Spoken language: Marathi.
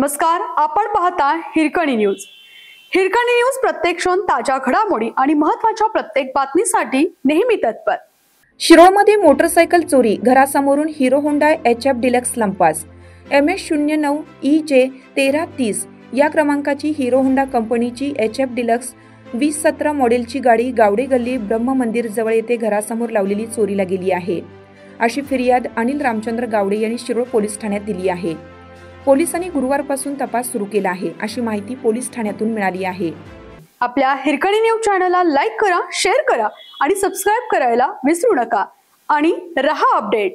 नमस्कार, आपण पाहता हिरकणी न्यूज। हिरकणी न्यूज प्रत्येक क्षण ताज्या घडामोडी आणि महत्त्वाच्या प्रत्येक बातमीसाठी नेहमी तत्पर। शिरोळमध्ये मोटरसायकल चोरी, घरासमोरून हिरो होंडा HF डिलक्स लंपास MS09 EJ 1330 या क्रमांकाची हिरो होंडा कंपनीची HF डिलक्स 2017 मॉडेलची गाडी गावडे गल्ली ब्रह्म मंदिर जवळ येथे घरासमोर लावलेली चोरीला गेली आहे, अशी फिर्याद अनिल रामचंद्र गावडे यांनी शिरोळ पोलीस ठाण्यात दिली आहे। पोलिसांनी गुरुवारपासून तपास सुरू केला आहे, अशी माहिती पोलीस ठाण्यातून मिळाली आहे। आपल्या हिरकणी न्यूज चॅनलला लाईक करा, शेअर करा आणि सबस्क्राइब करायला विसरू नका आणि रहा अपडेट।